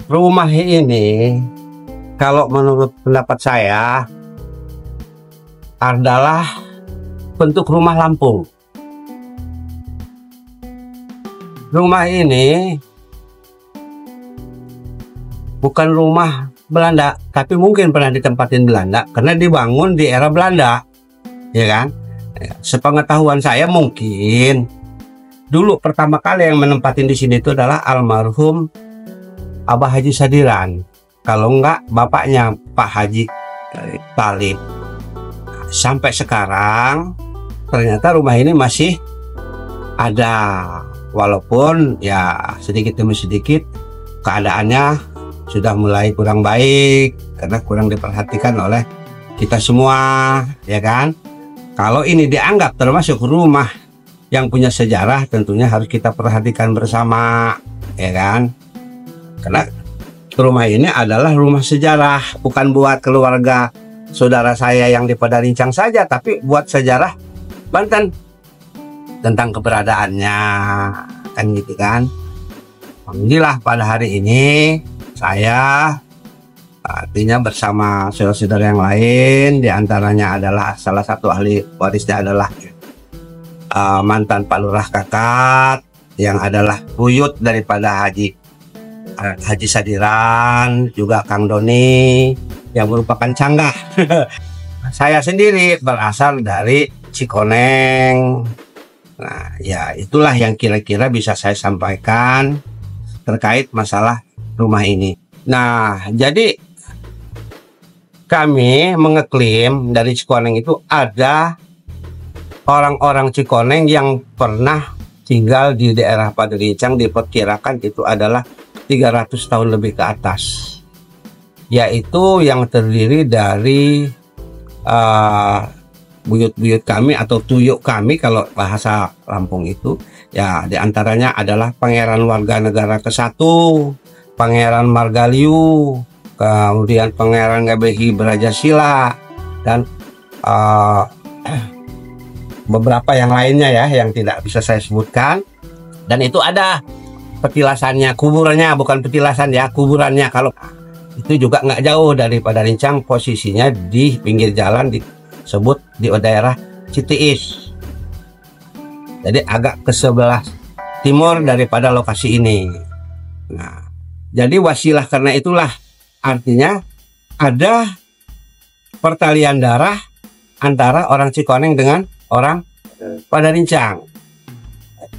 Rumah ini, kalau menurut pendapat saya, adalah bentuk rumah Lampung. Rumah ini bukan rumah Belanda, tapi mungkin pernah ditempatin Belanda karena dibangun di era Belanda, ya kan? Sepengetahuan saya mungkin dulu pertama kali yang menempatin di sini itu adalah almarhum Abah Haji Sadiran, kalau enggak bapaknya Pak Haji Talib. Sampai sekarang ternyata rumah ini masih ada, walaupun ya sedikit demi sedikit keadaannya sudah mulai kurang baik karena kurang diperhatikan oleh kita semua, ya kan? Kalau ini dianggap termasuk rumah yang punya sejarah, tentunya harus kita perhatikan bersama, ya kan? Karena rumah ini adalah rumah sejarah, bukan buat keluarga saudara saya yang di Padarincang saja, tapi buat sejarah Banten tentang keberadaannya, kan gitu kan. Alhamdulillah pada hari ini saya artinya bersama saudara-saudara yang lain, diantaranya adalah salah satu ahli warisnya adalah mantan Pak Lurah Kakat, yang adalah buyut daripada Haji Sadiran, juga Kang Doni yang merupakan canggah. Saya sendiri berasal dari Cikoneng. Nah, ya itulah yang kira-kira bisa saya sampaikan terkait masalah rumah ini. Nah, jadi kami mengeklaim dari Cikoneng itu ada orang-orang Cikoneng yang pernah tinggal di daerah Padarincang, diperkirakan itu adalah 300 tahun lebih ke atas, yaitu yang terdiri dari buyut-buyut kami atau tuyuk kami kalau bahasa Lampung itu, ya diantaranya adalah Pangeran Warga Negara ke-1, Pangeran Margaliu, kemudian Pangeran Gabehi Brajasila, dan beberapa yang lainnya ya yang tidak bisa saya sebutkan. Dan itu ada petilasannya, kuburannya, bukan petilasan ya, kuburannya. Kalau itu juga nggak jauh dari Padarincang, posisinya di pinggir jalan, disebut di daerah Citiis, jadi agak ke sebelah timur daripada lokasi ini. Nah, jadi wasilah karena itulah artinya ada pertalian darah antara orang Cikoneng dengan orang Padarincang.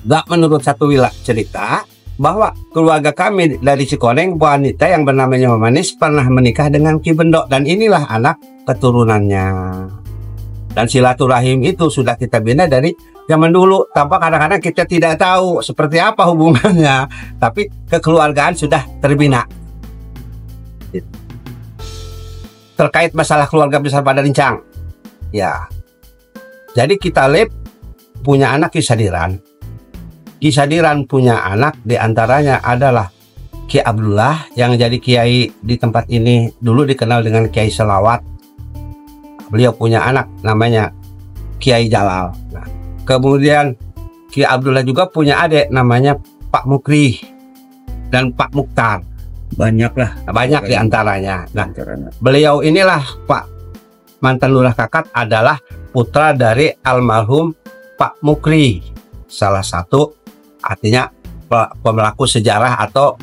Gak menurut satu wilayah cerita bahwa keluarga kami dari Cikoneng, wanita yang bernamanya Mamanis pernah menikah dengan Ki Bendok, dan inilah anak keturunannya. Dan silaturahim itu sudah kita bina dari zaman dulu, tanpa kadang-kadang kita tidak tahu seperti apa hubungannya, tapi kekeluargaan sudah terbina. Terkait masalah keluarga besar Padarincang, ya, jadi kita punya anak Ki Sadiran. Ki Sadiran punya anak, diantaranya adalah Ki Abdullah yang jadi kiai di tempat ini, dulu dikenal dengan Kiai Selawat. Beliau punya anak namanya Kiai Jalal. Nah, kemudian Ki Abdullah juga punya adik namanya Pak Mukri dan Pak Mukhtar. Banyak diantaranya. Nah, beliau inilah Pak mantan Lurah Kakat adalah putra dari almarhum Pak Mukri, salah satu artinya pemelaku sejarah atau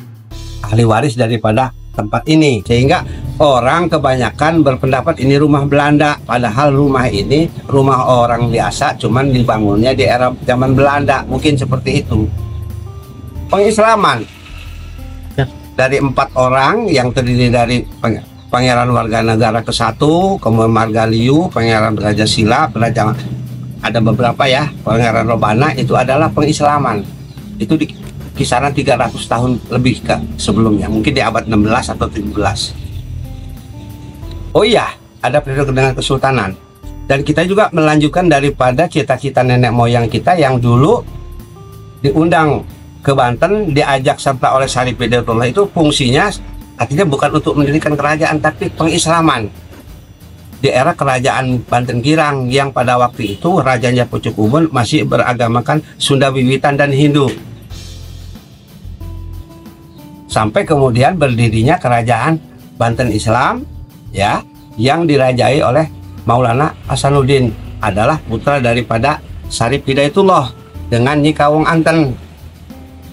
ahli waris daripada tempat ini, sehingga orang kebanyakan berpendapat ini rumah Belanda, padahal rumah ini rumah orang biasa, cuman dibangunnya di era zaman Belanda, mungkin seperti itu. Pengislaman dari 4 orang yang terdiri dari Pangeran Warga Negara ke-1, kemudian Margaliu, Pangeran Brajasila, ada beberapa ya, Pangeran Robana, itu adalah pengislaman. Itu di kisaran 300 tahun lebih ke sebelumnya, mungkin di abad 16 atau 17. Oh iya, ada periode dengan kesultanan. Dan kita juga melanjutkan daripada cita-cita nenek moyang kita yang dulu diundang ke Banten, diajak serta oleh Syarif Hidayatullah, itu fungsinya artinya bukan untuk mendirikan kerajaan, tapi pengislaman. Di era kerajaan Banten Girang yang pada waktu itu rajanya Pucuk Umun masih beragamakan Sunda Wiwitan dan Hindu. sampai kemudian berdirinya kerajaan Banten Islam, ya, yang dirajai oleh Maulana Hasanuddin, adalah putra daripada Syarif Hidayatullah dengan Nyi Kawung Anten,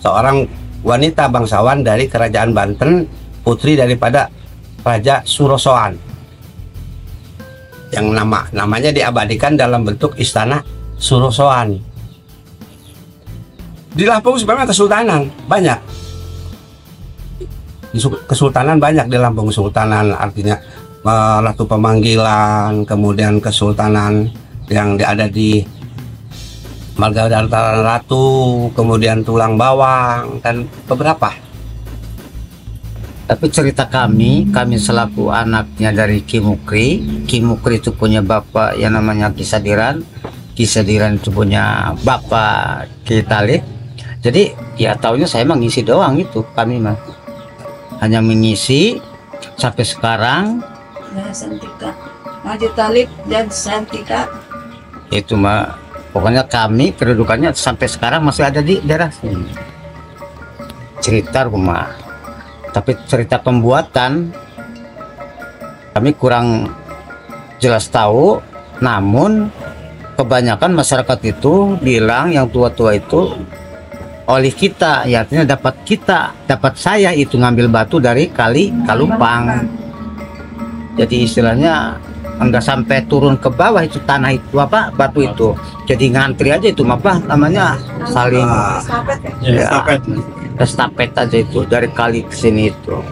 seorang wanita bangsawan dari kerajaan Banten, putri daripada Raja Surosoan, yang namanya diabadikan dalam bentuk istana Surosoan. Di Lampung sebenarnya kesultanan banyak, kesultanan banyak di Lampung. Kesultanan artinya Ratu Pemanggilan, kemudian kesultanan yang ada di Margaharan Ratu, kemudian Tulang Bawang, dan beberapa. Tapi cerita kami selaku anaknya dari Ki Mukri itu punya bapak yang namanya Ki Sadiran itu punya bapak Ki Talib. Jadi ya taunya saya mah ngisi doang itu, kami mah hanya mengisi sampai sekarang. Jaya Santika, Haji Talib dan Santika. Itu mah pokoknya kami kedudukannya sampai sekarang masih ada di daerah sini. Cerita rumah, tapi cerita pembuatan kami kurang jelas tahu. Namun kebanyakan masyarakat itu bilang yang tua-tua itu oleh kita, ya artinya dapat saya itu ngambil batu dari kali Kalumpang. Jadi istilahnya enggak sampai turun ke bawah itu tanah itu apa batu itu. Jadi ngantri aja itu apa namanya saling estafet aja itu dari kali ke sini itu.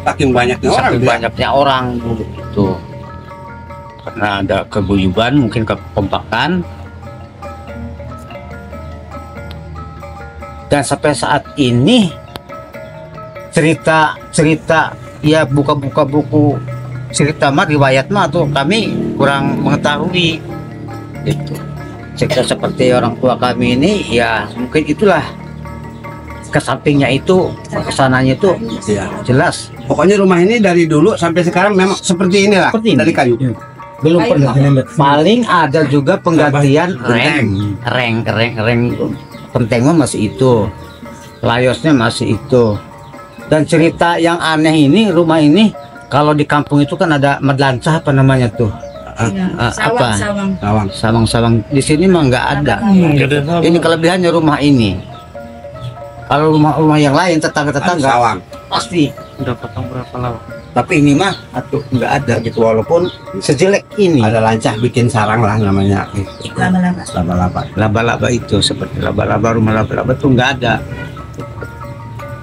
Saking banyaknya orang itu. Karena ada keguyuban, mungkin kekompakan. Dan sampai saat ini cerita ya buka-buka buku cerita mah riwayat mah tuh kami kurang mengetahui itu. Cerita seperti orang tua kami ini ya mungkin itulah kesampingnya itu kesananya itu ya, jelas. Pokoknya rumah ini dari dulu sampai sekarang memang seperti inilah, seperti ini. Dari kayu. Belum pernah. Paling ada juga penggantian reng penteng masih itu, layosnya masih itu. Dan cerita yang aneh ini, rumah ini kalau di kampung itu kan ada medlancah apa namanya tuh, sawang. Di sini mah nggak ada. Ini kelebihannya rumah ini. Kalau rumah-rumah yang lain tetangga pasti udah potong berapa lama. Tapi ini mah atuh nggak ada gitu, walaupun sejelek ini. Ada lancah bikin sarang lah namanya. Laba-laba itu seperti laba-laba, rumah laba-laba itu nggak ada.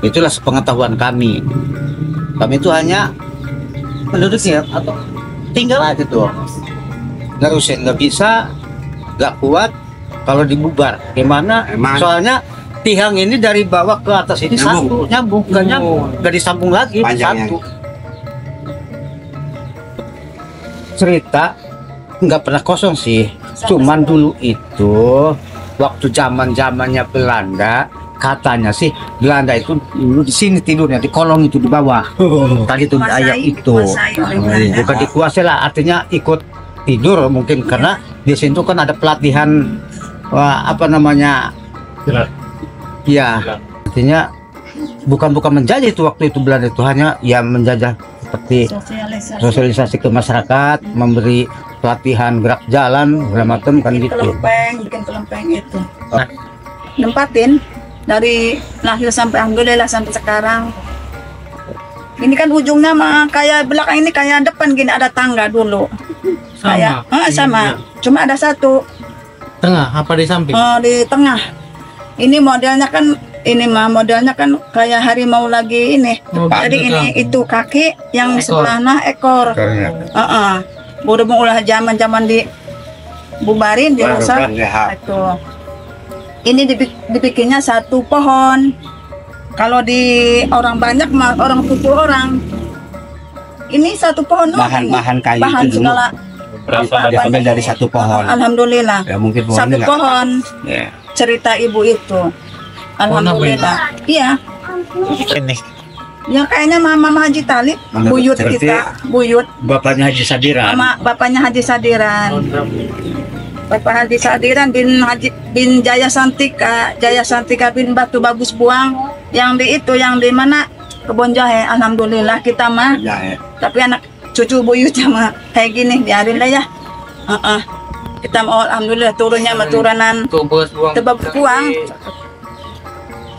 Itulah sepengetahuan kami. Kami itu hanya penduduknya atau tinggal aja tuh. Nerusin nggak bisa, nggak kuat kalau dibubar. Gimana? Soalnya tiang ini dari bawah ke atas ini nyambung, nggak disambung lagi, panjangnya. Satu. Cerita nggak pernah kosong sih, cuman dulu itu waktu zamannya Belanda, katanya sih Belanda itu dulu di sini tidurnya di kolong itu di bawah. Tadi itu ayat itu bukan dikuasai lah, artinya ikut tidur mungkin karena di situ kan ada pelatihan apa namanya ya, artinya bukan menjajah itu waktu itu Belanda itu, hanya ya menjajah seperti sosialisasi ke masyarakat, memberi pelatihan gerak jalan segala macam kan gitu. Bikin kelempeng itu. Nempatin dari lahir sampai alhamdulillah sampai sekarang. Ini kan ujungnya mah kayak belakang ini kayak depan gini, ada tangga dulu. Sama. Cuma ada satu. Tengah apa di samping? Di tengah. Ini modelnya kan kayak harimau lagi ini. Jadi ini itu kaki, yang sebelahnya ekor. Berhubung ulah zaman di bubarin dirusak itu. Ini dibikinnya satu pohon. Kalau di orang banyak mah orang 70 orang. Ini satu pohon. Bahan kayu bahan itu dulu. segala. Diambil dari satu pohon. Alhamdulillah. Ya, mungkin satu pohon. Yeah. Cerita ibu itu. Alhamdulillah. Iya. Ini. Ya kayaknya Mama Haji Talib, buyut kita, buyut. Bapaknya Haji Sadiran. Bapaknya Haji Sadiran. Bapak Haji Sadiran bin Jaya Santika bin Batu Bagus Buang, yang di mana kebun jahe. Alhamdulillah kita mah. Jahe. Tapi anak cucu buyut sama kayak gini biarin lah ya. Kita mau alhamdulillah turunnya sama turunan tebak kuang.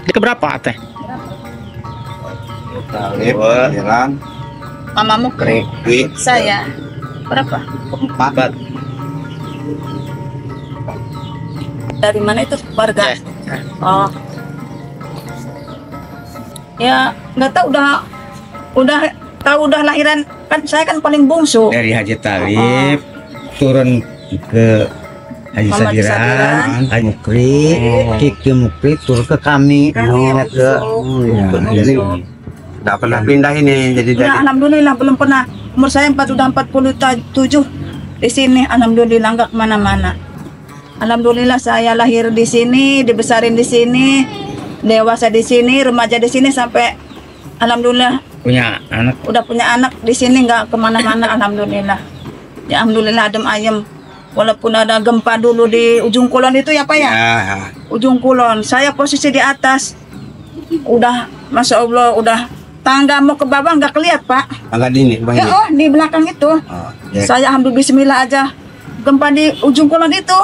Keberapa teh? Jalan. Mamamu saya berapa? 4. Dari mana itu warga? Oh. Ya nggak tahu udah lahiran kan saya kan paling bungsu. Dari Haji Talib turun ke Haji Muhammad Sadiran, Sadiran. Haji Mukri, Kiki Mukri turun ke kami. Jadi Nggak pernah pindah ini, jadi dari Alhamdulillah belum pernah. Umur saya udah 47 di sini. Alhamdulillah nggak kemana-mana. Alhamdulillah saya lahir di sini, dibesarin di sini, dewasa di sini, remaja di sini sampai alhamdulillah punya anak. udah punya anak di sini nggak kemana-mana. Alhamdulillah. Ya alhamdulillah adem ayem. Walaupun ada gempa dulu di ujung kulon itu ya Pak ya. Ujung kulon. Saya posisi di atas. Udah masya Allah udah tangga mau ke bawah nggak kelihatan Pak. agak dini Bang. Ya oh di belakang itu. Ya. Saya alhamdulillah bismillah aja. Gempa di ujung kulon itu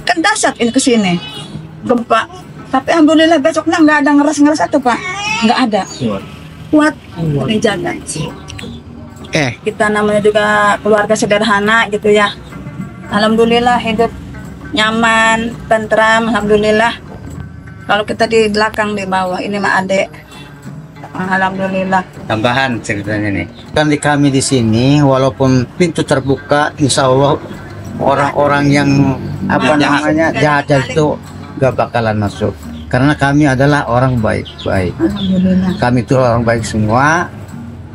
kan dahsyat ini ke sini. Gempa. Tapi alhamdulillah besoknya nggak ada ngeras-ngeras itu Pak. Nggak ada. Kuat dijaga. Kita namanya juga keluarga sederhana gitu ya. Alhamdulillah hidup nyaman, tentram, alhamdulillah. Kalau kita di belakang di bawah ini mah adek. Alhamdulillah. Tambahan ceritanya nih. Kan di kami di sini walaupun pintu terbuka, insya Allah orang-orang yang apa namanya jahat itu gak bakalan masuk. Karena kami adalah orang baik-baik. Alhamdulillah. Kami itu orang baik semua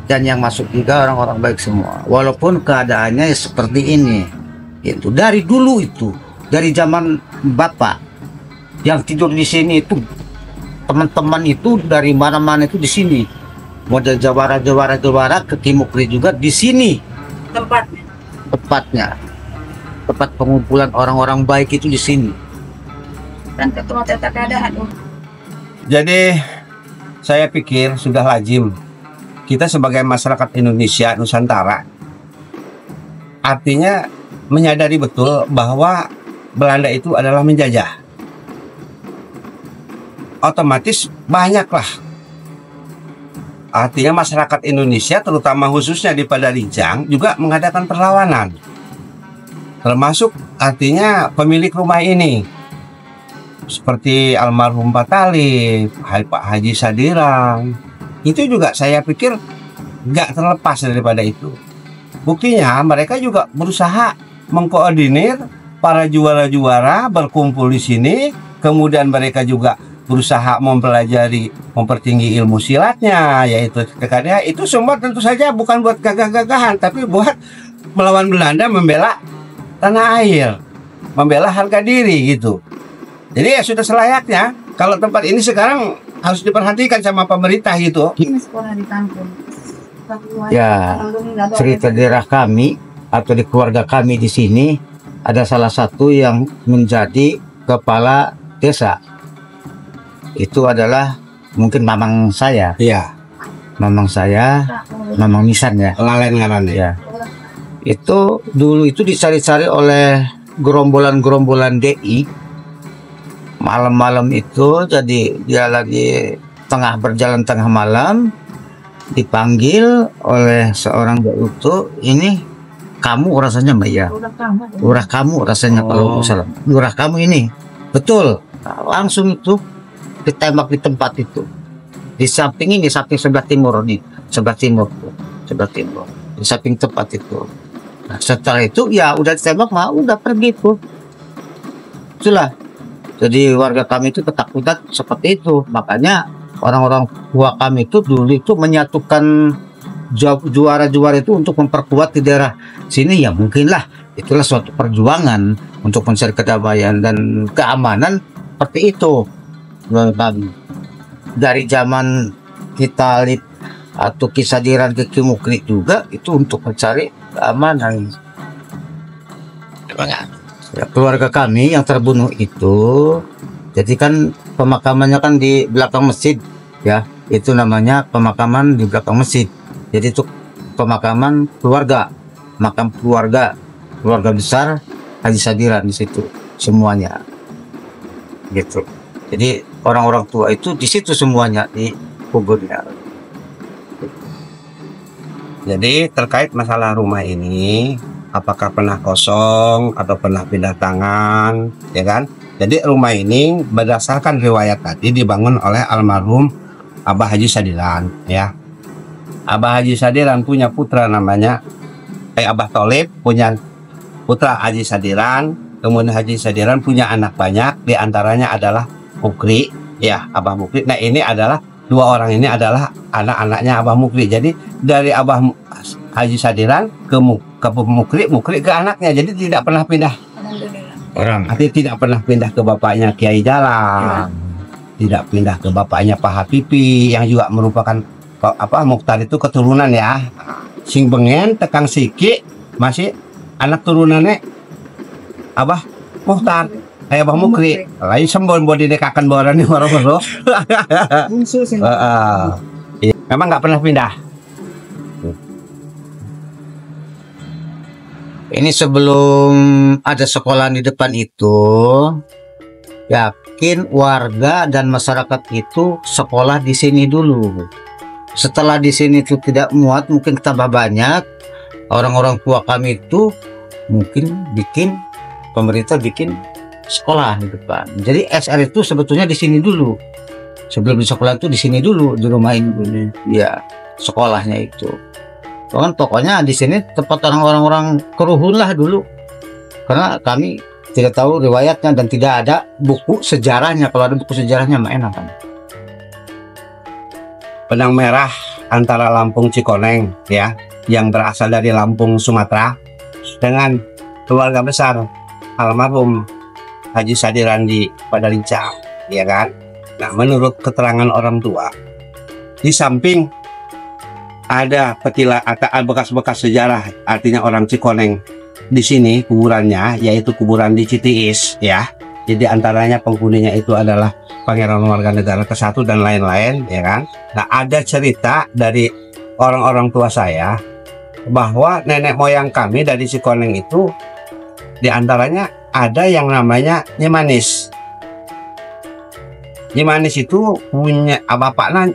dan yang masuk juga orang-orang baik semua. Walaupun keadaannya seperti ini. Itu dari dulu itu, dari zaman Bapak yang tidur di sini itu teman-teman itu dari mana-mana itu di sini. Model Jawara ke Timukri juga di sini tepatnya. Tempat pengumpulan orang-orang baik itu di sini. Dan ketua tata keadaan. Jadi saya pikir sudah lazim kita sebagai masyarakat Indonesia Nusantara artinya menyadari betul bahwa Belanda itu adalah menjajah. Otomatis banyaklah artinya masyarakat Indonesia terutama khususnya di Padarijang juga mengadakan perlawanan, termasuk artinya pemilik rumah ini seperti almarhum Pak Talib, Pak Haji Sadiran. Itu juga saya pikir nggak terlepas daripada itu. Buktinya mereka juga berusaha mengkoordinir para juara-juara berkumpul di sini, kemudian mereka juga berusaha mempelajari, mempertinggi ilmu silatnya, yaitu karena itu semua tentu saja bukan buat gagah-gagahan, tapi buat melawan Belanda, membela tanah air, membela harga diri gitu. Jadi ya sudah selayaknya kalau tempat ini sekarang harus diperhatikan sama pemerintah gitu. Sekolah di kampung. Ya, cerita daerah kami atau di keluarga kami di sini ada salah satu yang menjadi kepala desa. Itu adalah mungkin mamang saya. Iya. Mamang saya, mamang Misan ya. Lalen ngarannya. Ya. Itu dulu itu dicari-cari oleh gerombolan-gerombolan DI. Malam-malam itu jadi dia lagi berjalan tengah malam dipanggil oleh seorang itu, ini kamu rasanya Mbak ya, lurah kamu rasanya kalau salah, lurah kamu ini betul. Langsung itu ditembak di tempat itu, di samping ini, samping sebelah timur nih, sebelah timur di samping tempat itu. Nah, setelah itu ya udah ditembak mah udah pergi tuh. Itulah, jadi warga kami itu ketakutan seperti itu. Makanya orang-orang tua kami itu dulu itu menyatukan juara-juara itu untuk memperkuat di daerah sini. Ya mungkinlah itulah suatu perjuangan untuk mencari kedamaian dan keamanan seperti itu. Dari zaman kita atau Kisadiran ke Kimukri juga itu untuk mencari keamanan. Ya, keluarga kami yang terbunuh itu, jadi kan pemakamannya kan di belakang masjid ya, itu namanya pemakaman di belakang masjid. Jadi itu pemakaman keluarga, makam keluarga besar Haji Sadiran di situ semuanya, gitu. Jadi orang-orang tua itu di situ semuanya di kuburnya. Jadi terkait masalah rumah ini, apakah pernah kosong atau pernah pindah tangan, ya kan? Jadi rumah ini berdasarkan riwayat tadi dibangun oleh almarhum Abah Haji Sadiran, ya. Abah Haji Sadiran punya putra namanya Abah Tholib, punya putra Haji Sadiran. Kemudian Haji Sadiran punya anak banyak, diantaranya adalah Mukri, ya, Abah Mukri. Nah, ini adalah dua orang ini adalah anak-anaknya Abah Mukri. Jadi dari Abah Haji Sadiran ke Mukri, Mukri ke anaknya. Jadi tidak pernah pindah orang. Artinya tidak pernah pindah ke bapaknya Kiai Jalang, tidak pindah ke bapaknya Pak Habibi yang juga merupakan Mukhtar itu keturunan, ya. Sing Bengen tekang Siki masih anak turunannya Abah Mukhtar. Abah Mukri, lain sembon bodi dekakan boran nih baru-baru. Memang nggak pernah pindah. Ini sebelum ada sekolah di depan itu, yakin warga dan masyarakat itu sekolah di sini dulu. Setelah di sini itu tidak muat, mungkin tambah banyak, orang-orang tua kami itu mungkin pemerintah bikin sekolah di depan. Jadi SR itu sebetulnya di sini dulu. Sebelum di sekolah itu di sini dulu, di rumah ini dulu. Ya, sekolahnya itu. Kan pokoknya di sini tempat orang-orang keruhun lah dulu. Karena kami tidak tahu riwayatnya dan tidak ada buku sejarahnya. Kalau ada buku sejarahnya mah enak kan. Benang merah antara Lampung Cikoneng, ya, yang berasal dari Lampung Sumatera, dengan keluarga besar almarhum Haji Sadiran di Padalincang, ya kan? Nah, menurut keterangan orang tua, di samping ada bekas-bekas sejarah, artinya orang Cikoneng di sini kuburannya, yaitu kuburan di Citiis, ya. Jadi antaranya penghuninya itu adalah Pangeran Warga Negara ke-1 dan lain-lain, ya kan? Nah, ada cerita dari orang-orang tua saya bahwa nenek moyang kami dari Cikoneng itu diantaranya ada yang namanya Nyimanis. Nyimanis itu punya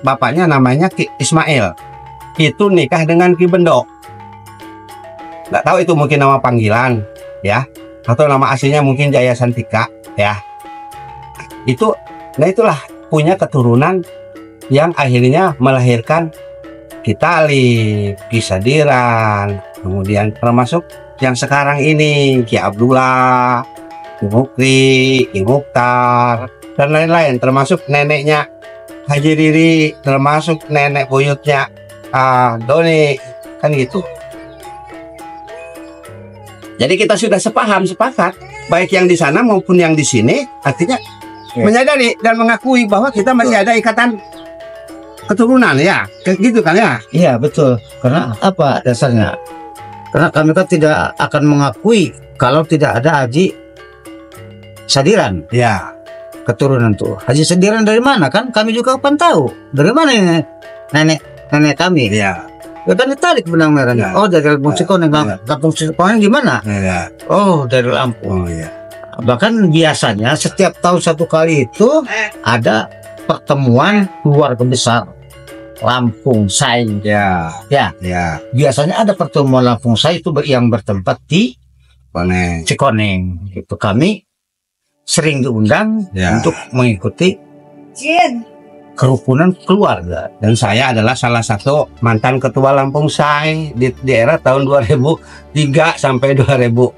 bapaknya namanya Ki Ismail. Itu nikah dengan Ki Bendok. Nggak tahu itu mungkin nama panggilan, ya, atau nama aslinya mungkin Jaya Santika, ya. Nah itulah punya keturunan yang akhirnya melahirkan Ki Talib, Ki Sadiran, kemudian termasuk yang sekarang ini Ki Abdullah, Ki Mukri, Ki Mukhtar, dan lain-lain, termasuk neneknya Haji Riri, termasuk nenek buyutnya Doni, kan gitu. Jadi kita sudah sepakat, baik yang di sana maupun yang di sini, artinya menyadari dan mengakui bahwa kita masih ada ikatan keturunan, ya, gitu kan, ya? Iya, betul. Karena apa dasarnya? Karena kami kan tidak akan mengakui kalau tidak ada Haji Sadiran, ya, keturunan tuh. Haji Sadiran dari mana kan? Kami juga kan tahu dari mana ini nenek kami. ya. Kan ditarik benang merahnya. Ya. Oh, dari Lampung Cikoneng. Ya. Lampung Cikoneng gimana? Ya. Oh, dari Lampung. Oh, ya. Bahkan biasanya setiap tahun satu kali itu ada pertemuan keluarga besar Lampung Say. Ya. Biasanya ada pertemuan Lampung Say itu yang bertempat di Cikoneng. Itu kami sering diundang untuk mengikuti kerukunan keluarga. Dan saya adalah salah satu mantan ketua Lampung Say di era tahun 2003 sampai 2005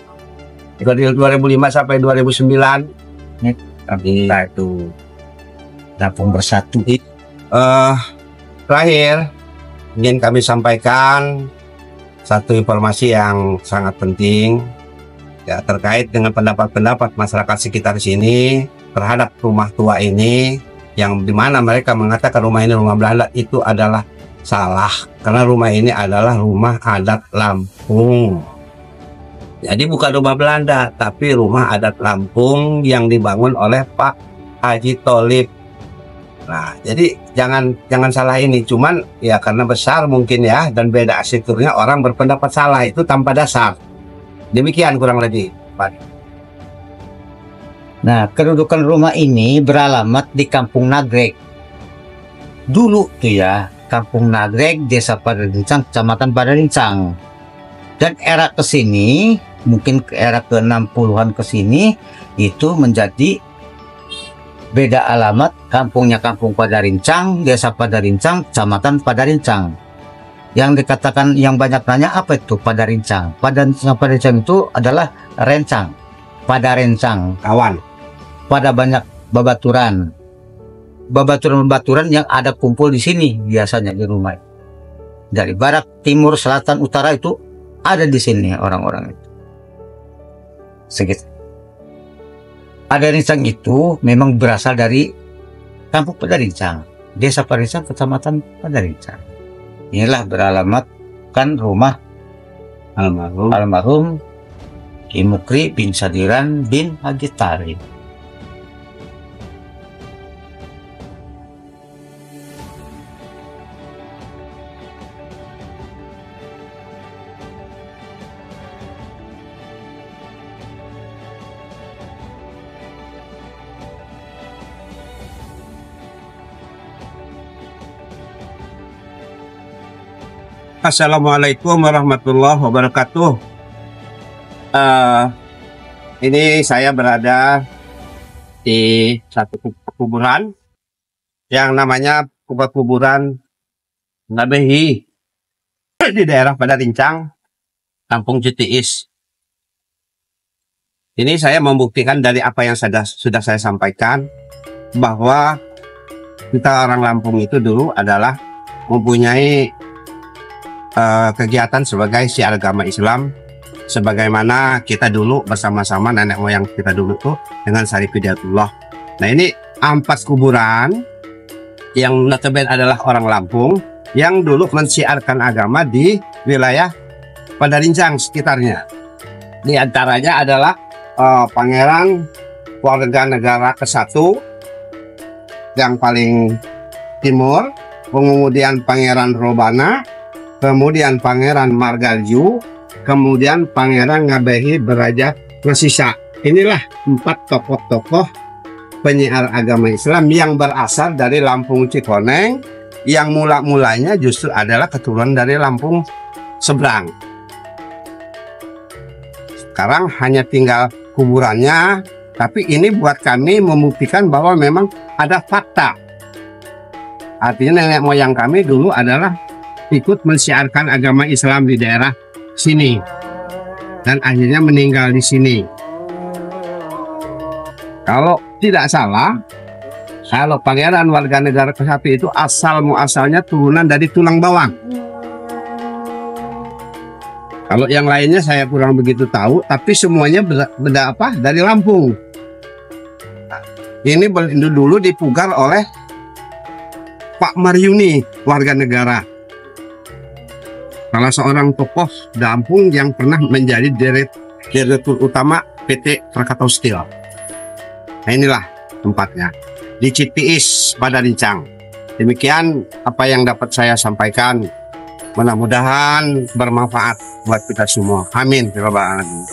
sampai 2009. Nah, itu Lampung Bersatu. Terakhir ingin kami sampaikan satu informasi yang sangat penting, ya, terkait dengan pendapat-pendapat masyarakat sekitar sini terhadap rumah tua ini, yang dimana mereka mengatakan rumah ini rumah Belanda. Itu adalah salah, karena rumah ini adalah rumah adat Lampung. Jadi bukan rumah Belanda, tapi rumah adat Lampung yang dibangun oleh Pak Haji Tholib Nah, jadi jangan salah ini. Cuman ya karena besar mungkin ya dan beda arsitekturnya, orang berpendapat salah itu tanpa dasar. Demikian kurang lebih, Pak. Nah, kedudukan rumah ini beralamat di Kampung Nagrek. Dulu tuh ya, Kampung Nagrek, Desa Padarincang, Kecamatan Padarincang. Dan era kesini, mungkin ke era ke-60-an kesini, itu menjadi beda alamat. Kampungnya Kampung Padarincang, Desa Padarincang, Kecamatan Padarincang. Yang dikatakan yang banyak nanya apa itu Padarincang? Padarincang itu adalah rencang, pada rencang, Kawan. pada banyak babaturan, babaturan yang ada kumpul di sini biasanya di rumah. Dari barat, timur, selatan, utara itu ada di sini orang-orang itu. Segitu. Padarincang itu memang berasal dari Kampung Padarincang, Desa Padarincang, Kecamatan Padarincang. Inilah beralamatkan rumah almarhum Ki Mukri bin Sadiran bin Haji Tarib. Assalamualaikum warahmatullahi wabarakatuh. Ini saya berada di satu kuburan yang namanya kuburan Ngabehi di daerah Padarincang, Kampung Citiis. Ini saya membuktikan dari apa yang sudah saya sampaikan bahwa kita orang Lampung itu dulu adalah mempunyai kegiatan sebagai syiar agama Islam, sebagaimana kita dulu bersama-sama nenek moyang kita dulu tuh dengan Syarif Hidayatullah. Nah, ini 4 kuburan yang notabene adalah orang Lampung yang dulu mensyiarkan agama di wilayah Padarincang sekitarnya. Di antaranya adalah Pangeran Warga Negara ke-1 yang paling timur, kemudian Pangeran Robana, kemudian Pangeran Margalju, kemudian Pangeran Ngabehi Beraja Resisa. Inilah 4 tokoh-tokoh penyiar agama Islam yang berasal dari Lampung Cikoneng, yang mula-mulanya justru adalah keturunan dari Lampung seberang. Sekarang hanya tinggal kuburannya, tapi ini buat kami membuktikan bahwa memang ada fakta. Artinya nenek moyang kami dulu adalah ikut mensiarkan agama Islam di daerah sini dan akhirnya meninggal di sini. Kalau tidak salah, kalau Pangeran Warga Negara ke-1 itu asal muasalnya turunan dari tulang bawang. Kalau yang lainnya saya kurang begitu tahu, tapi semuanya dari Lampung. Ini dulu dipugar oleh Pak Maryuni, warga negara, salah seorang tokoh Lampung yang pernah menjadi direktur utama PT Krakatau Steel. Nah, inilah tempatnya di Citiis, Padarincang. Demikian apa yang dapat saya sampaikan. Mudah-mudahan bermanfaat buat kita semua. Amin. Ya Rabbal Alamin.